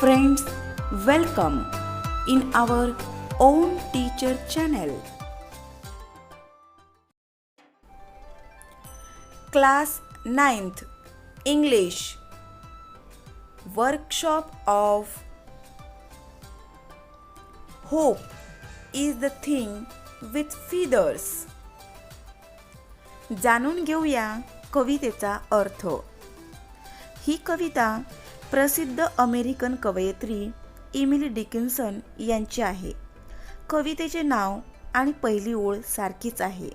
Friends, welcome in our own teacher channel. Class 9th English Workshop of Hope is the thing with feathers. जाणून घेऊया कवितेचा अर्थ. ही कविता प्रसिद्ध American कवयित्री Emily Dickinson यांची आहे. कवितेचे नाव आणि पहिली ओळ सारखीच आहे.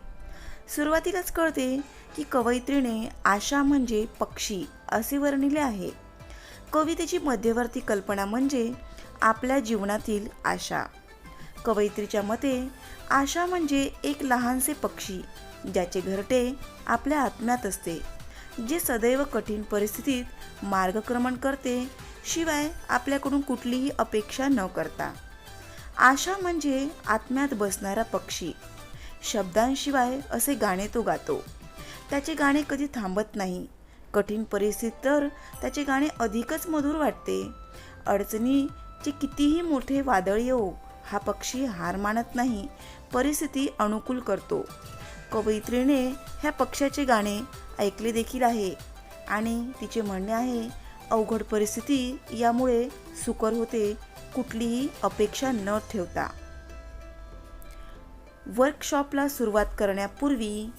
सुरुवातीलाच कळते की कवयित्रीने आशा म्हणजे पक्षी असे वर्णिले आहे. कवितेची मध्यवर्ती कल्पना म्हणजे आपल्या जीवनातील आशा. कवयित्रीच्या मते आशा म्हणजे एक लहानसे पक्षी ज्याचे घरटे आपल्या आत्म्यात असते, जे सदैव कठीण परिस्थितीत मार्गक्रमण करते, शिवाय आपल्याकडून कुठलीही अपेक्षा न करता. आशा म्हणजे आत्म्यात बसणारा पक्षी. शब्दांशिवाय असे गाणे तो गातो. त्याचे गाणे कधी थांबत नाही. कठीण परिस्थितीत तर त्याचे गाणे अधिकच मधुर वाटते. अडचणीचे कितीही मोठे वादळ येवो, हा पक्षी हार मानत नाही, परिस्थिती अनुकूल करतो. कवयित्रीने ह्या पक्ष्याचे गाणे ऐकले देखील आहे आणि तिचे म्हणणे आहे, अवघड परिस्थिती यामुळे सुकर होते, कुठलीही अपेक्षा न ठेवता. वर्कशॉपला सुरुवात करण्यापूर्वी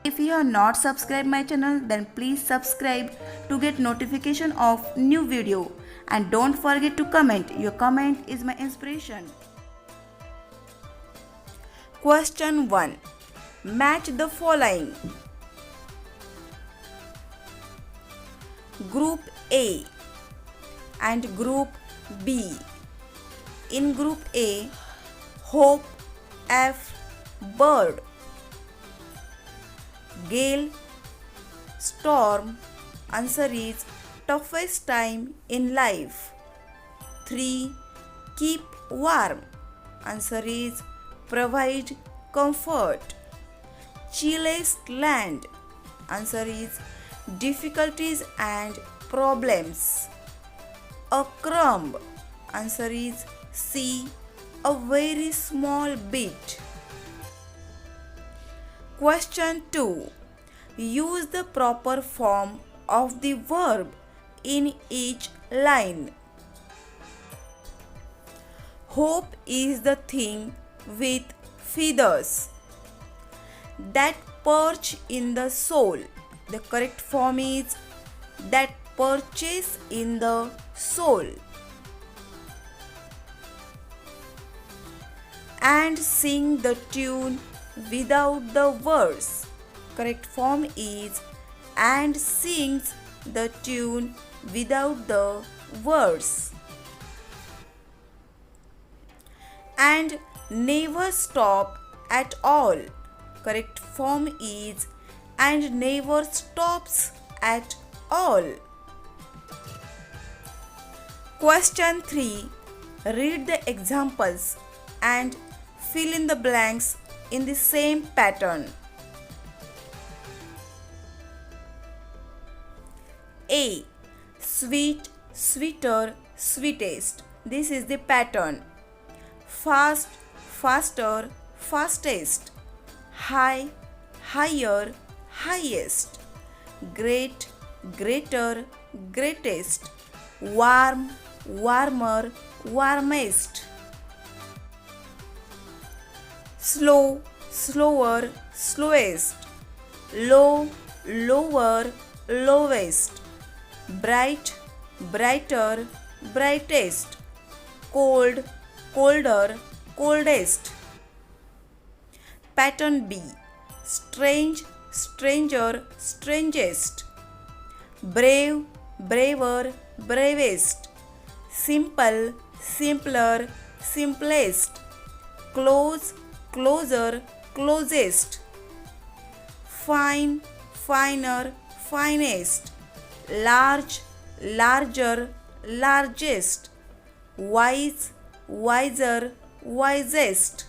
If you are not subscribed my channel, then please subscribe to get notification of new video and don't forget to comment. Your comment is my inspiration. Question 1. Match the following. Group A and Group B. In Group A, Hope F. Bird, Gale, storm. Answer is toughest time in life. 3. Keep warm. Answer is provide comfort. Chillest land. Answer is difficulties and problems. A crumb. Answer is C. A very small bit. Question 2. Use the proper form of the verb in each line. Hope is the thing with feathers that perch in the soul. The correct form is that perches in the soul. And sing the tune without the words. Correct form is and sings the tune without the words. And never stop at all. Correct form is and never stops at all. Question 3. Read the examples and fill in the blanks in the same pattern. A. Sweet, sweeter, sweetest. This is the pattern. Fast, faster, fastest. High, higher, highest. Great, greater, greatest. Warm, warmer, warmest. Slow, slower, slowest. Low, lower, lowest. Bright, brighter, brightest. Cold, colder, coldest. Pattern B. Strange, stranger, strangest. Brave, braver, bravest. Simple, simpler, simplest. Close, closer, closest. Fine, finer, finest. Large, larger, largest. Wise, wiser, wisest.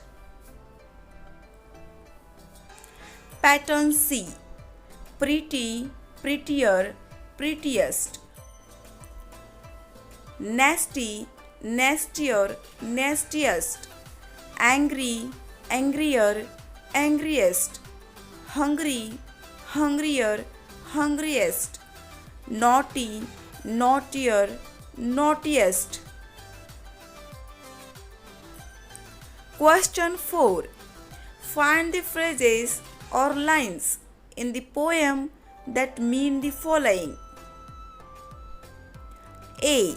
Pattern C. Pretty, prettier, prettiest. nasty, nastier, nastiest, angry, angrier, angriest, hungry, hungrier, hungriest, naughty, naughtier, naughtiest. Question 4. Find the phrases or lines in the poem that mean the following. A.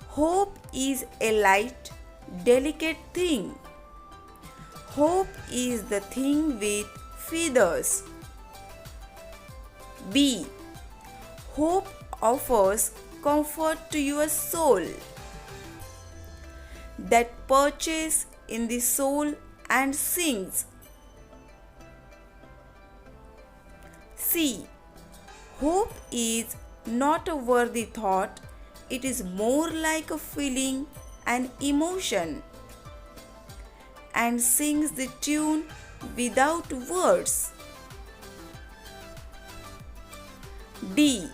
Hope is a light, delicate thing. Hope is the thing with feathers. B. Hope offers comfort to your soul, that perches in the soul and sings. C. Hope is not a worthy thought, it is more like a feeling, an emotion, and sings the tune without words. D.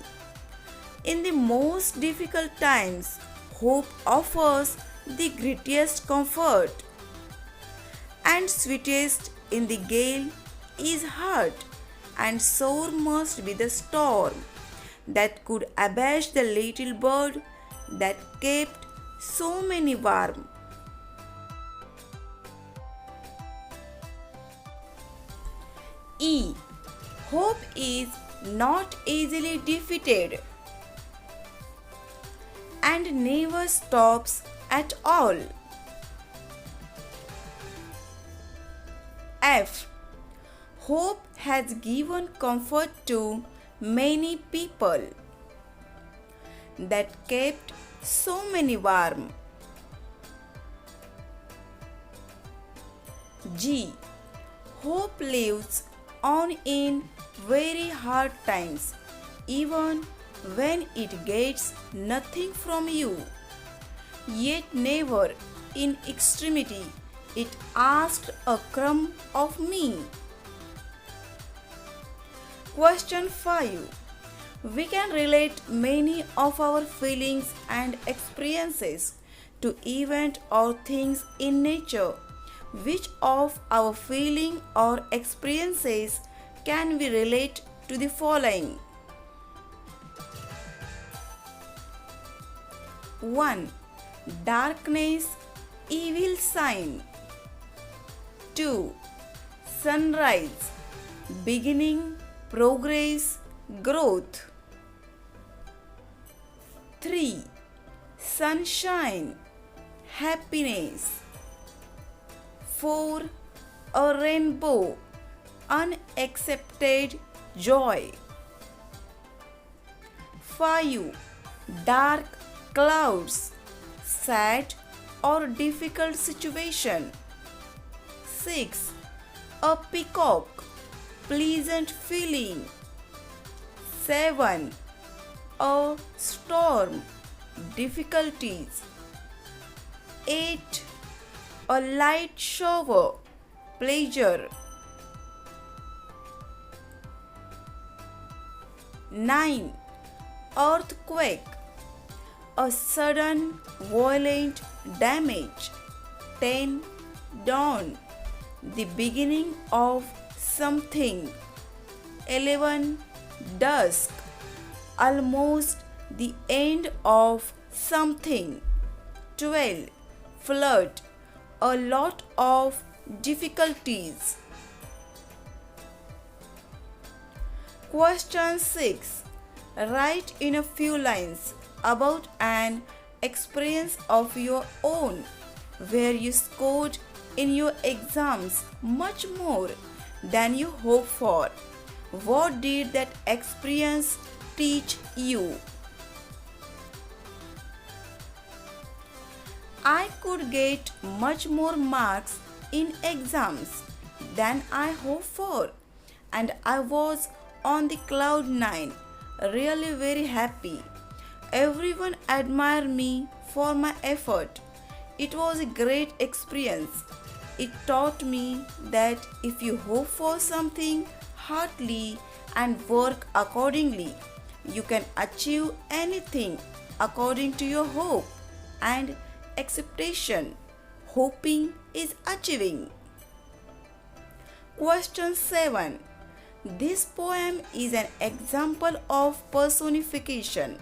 In the most difficult times, hope offers the greatest comfort, and sweetest in the gale is heart, and sore must be the storm that could abash the little bird that kept so many warm. E. Hope is not easily defeated and never stops at all. F. Hope has given comfort to many people that kept so many warm. G. Hope lives on in very hard times, even when it gets nothing from you, yet never in extremity it asked a crumb of me. Question 5. We can relate many of our feelings and experiences to events or things in nature. Which of our feeling or experiences can we relate to the following? 1. Darkness, evil sign. 2. Sunrise, beginning, progress, growth. 3. Sunshine, happiness. 4. A rainbow, unaccepted joy. 5. Dark clouds, sad or difficult situation. 6. A peacock, pleasant feeling. 7. A storm, difficulties. 8. A light shower, pleasure. 9. Earthquake, a sudden violent damage. 10. Dawn, the beginning of something. 11. Dusk, almost the end of something. 12. Flood, a lot of difficulties. Question 6. Write in a few lines about an experience of your own where you scored in your exams much more than you hoped for. What did that experience teach you? I could get much more marks in exams than I hoped for, and I was on the cloud 9, really very happy. Everyone admired me for my effort. It was a great experience. It taught me that if you hope for something heartily and work accordingly, you can achieve anything. according to your hope and expectation. Hoping is achieving. Question 7. This poem is an example of personification.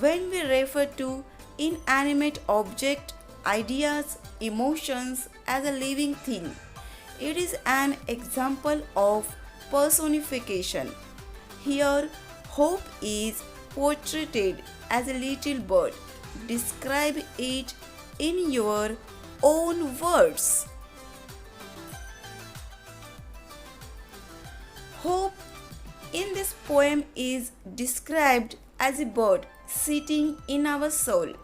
When we refer to inanimate object, ideas, emotions as a living thing, it is an example of personification. Here, hope is portrayed as a little bird. Describe it in your own words. Hope in this poem is described as a bird sitting in our soul.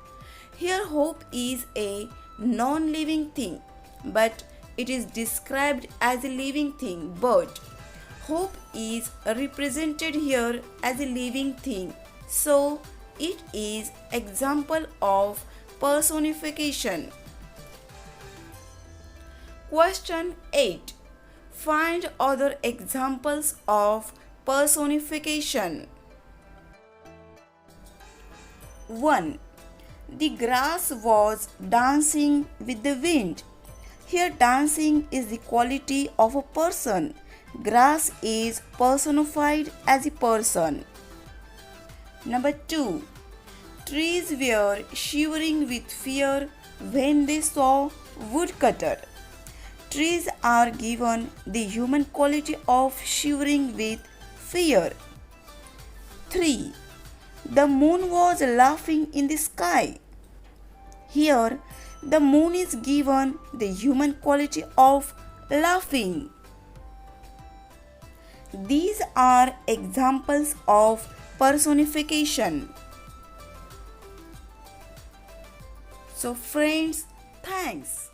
Here, hope is a non-living thing, but it is described as a living thing. But hope is represented here as a living thing, so it is example of personification. Question 8. Find other examples of personification. 1. The grass was dancing with the wind. Here, dancing is the quality of a person. Grass is personified as a person. Number 2. Trees were shivering with fear when they saw woodcutter. Trees are given the human quality of shivering with fear. 3. The moon was laughing in the sky. Here, the moon is given the human quality of laughing. These are examples of personification. So friends, thanks.